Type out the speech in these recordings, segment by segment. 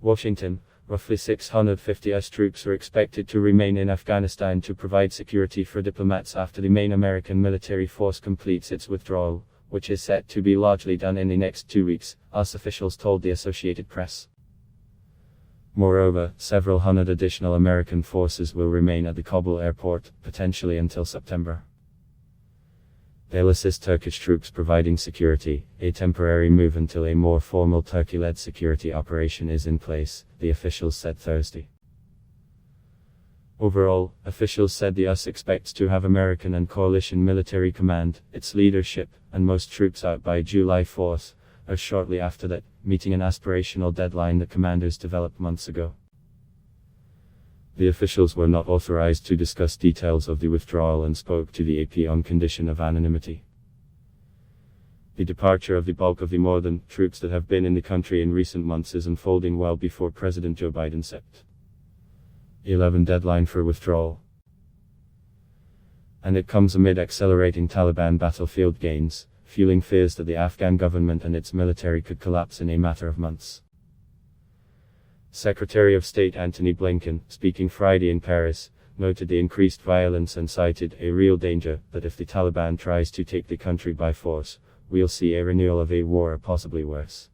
Washington, roughly 650 US troops are expected to remain in Afghanistan to provide security for diplomats after the main American military force completes its withdrawal, which is set to be largely done in the next 2 weeks, US officials told the Associated Press. Moreover, several hundred additional American forces will remain at the Kabul airport, potentially until September. They'll assist Turkish troops providing security, a temporary move until a more formal Turkey-led security operation is in place, the officials said Thursday. Overall, officials said the US expects to have American and coalition military command, its leadership, and most troops out by July 4th, or shortly after that, meeting an aspirational deadline that commanders developed months ago. The officials were not authorized to discuss details of the withdrawal and spoke to the AP on condition of anonymity. The departure of the bulk of the more than troops that have been in the country in recent months is unfolding well before President Joe Biden set 11 deadline for withdrawal. And it comes amid accelerating Taliban battlefield gains, fueling fears that the Afghan government and its military could collapse in a matter of months. Secretary of State Antony Blinken, speaking Friday in Paris, noted the increased violence and cited a real danger that if the Taliban tries to take the country by force, we'll see a renewal of a war or possibly worse.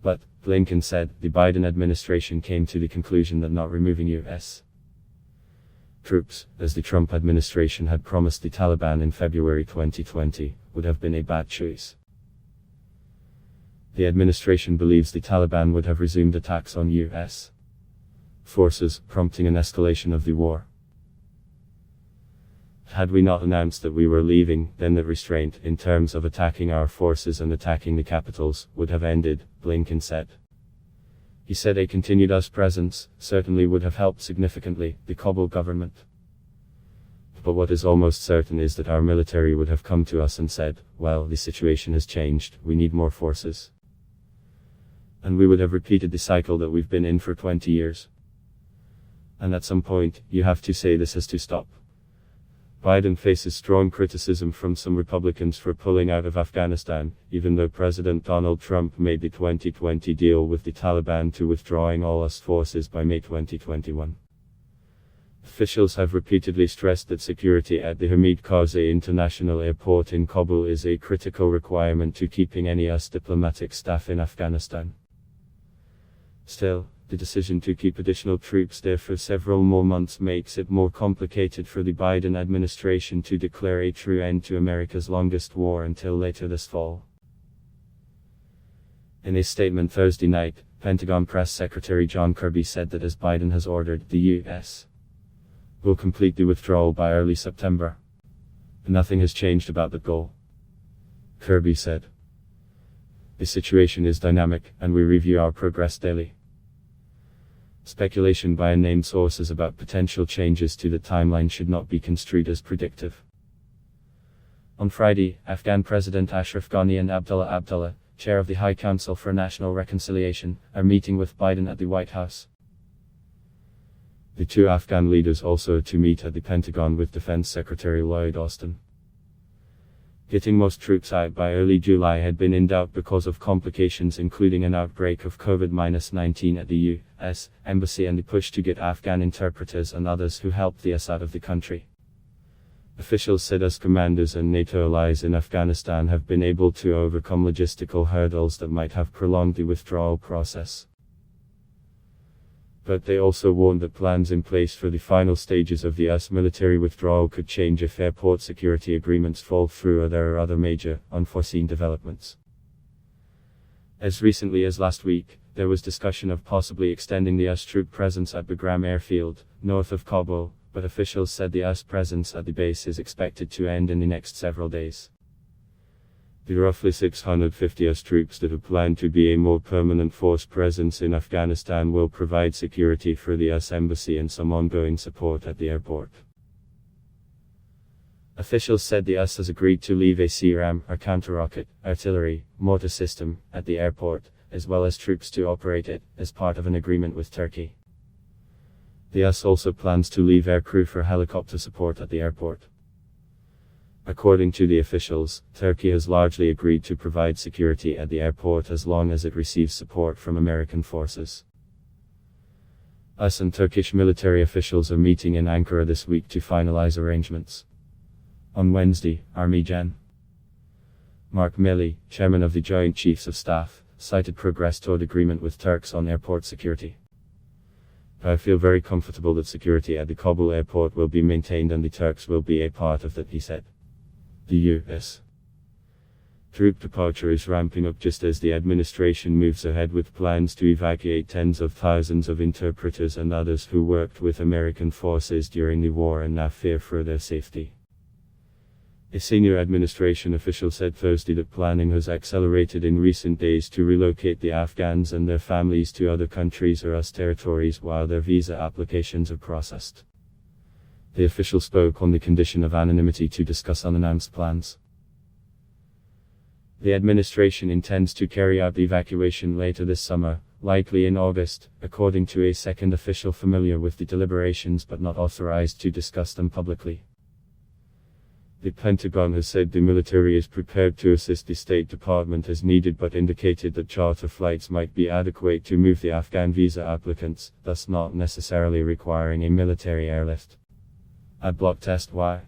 But, Blinken said, the Biden administration came to the conclusion that not removing U.S. troops, as the Trump administration had promised the Taliban in February 2020, would have been a bad choice. The administration believes the Taliban would have resumed attacks on U.S. forces, prompting an escalation of the war. Had we not announced that we were leaving, then the restraint, in terms of attacking our forces and attacking the capitals, would have ended, Blinken said. He said a continued US presence certainly would have helped significantly the Kabul government. But what is almost certain is that our military would have come to us and said, well, the situation has changed, we need more forces. And we would have repeated the cycle that we've been in for 20 years. And at some point, you have to say this has to stop. Biden faces strong criticism from some Republicans for pulling out of Afghanistan, even though President Donald Trump made the 2020 deal with the Taliban to withdrawing all US forces by May 2021. Officials have repeatedly stressed that security at the Hamid Karzai International Airport in Kabul is a critical requirement to keeping any US diplomatic staff in Afghanistan. Still, the decision to keep additional troops there for several more months makes it more complicated for the Biden administration to declare a true end to America's longest war until later this fall. In a statement Thursday night, Pentagon Press Secretary John Kirby said that as Biden has ordered, the U.S. will complete the withdrawal by early September. Nothing has changed about that goal. Kirby said. The situation is dynamic, and we review our progress daily. Speculation by unnamed sources about potential changes to the timeline should not be construed as predictive. On Friday, Afghan President Ashraf Ghani and Abdullah Abdullah, chair of the High Council for National Reconciliation, are meeting with Biden at the White House. The two Afghan leaders also are to meet at the Pentagon with Defense Secretary Lloyd Austin. Getting most troops out by early July had been in doubt because of complications including an outbreak of COVID-19 at the U.S. Embassy and the push to get Afghan interpreters and others who helped the US out of the country. Officials said US commanders and NATO allies in Afghanistan have been able to overcome logistical hurdles that might have prolonged the withdrawal process. But they also warned that plans in place for the final stages of the US military withdrawal could change if airport security agreements fall through or there are other major, unforeseen developments. As recently as last week, there was discussion of possibly extending the US troop presence at Bagram Airfield, north of Kabul, but officials said the US presence at the base is expected to end in the next several days. The roughly 650 US troops that are planned to be a more permanent force presence in Afghanistan will provide security for the US Embassy and some ongoing support at the airport. Officials said the US has agreed to leave a CRAM, or counter-rocket, artillery, mortar system, at the airport, as well as troops to operate it, as part of an agreement with Turkey. The US also plans to leave aircrew for helicopter support at the airport. According to the officials, Turkey has largely agreed to provide security at the airport as long as it receives support from American forces. US and Turkish military officials are meeting in Ankara this week to finalize arrangements. On Wednesday, Army Gen. Mark Milley, chairman of the Joint Chiefs of Staff, cited progress toward agreement with Turks on airport security. I feel very comfortable that security at the Kabul airport will be maintained and the Turks will be a part of that, he said. The U.S. troop departure is ramping up just as the administration moves ahead with plans to evacuate tens of thousands of interpreters and others who worked with American forces during the war and now fear for their safety. A senior administration official said Thursday that planning has accelerated in recent days to relocate the Afghans and their families to other countries or US territories while their visa applications are processed. The official spoke on the condition of anonymity to discuss unannounced plans. The administration intends to carry out the evacuation later this summer, likely in August, according to a second official familiar with the deliberations but not authorized to discuss them publicly. The Pentagon has said the military is prepared to assist the State Department as needed but indicated that charter flights might be adequate to move the Afghan visa applicants, thus not necessarily requiring a military airlift. At Block Test Y.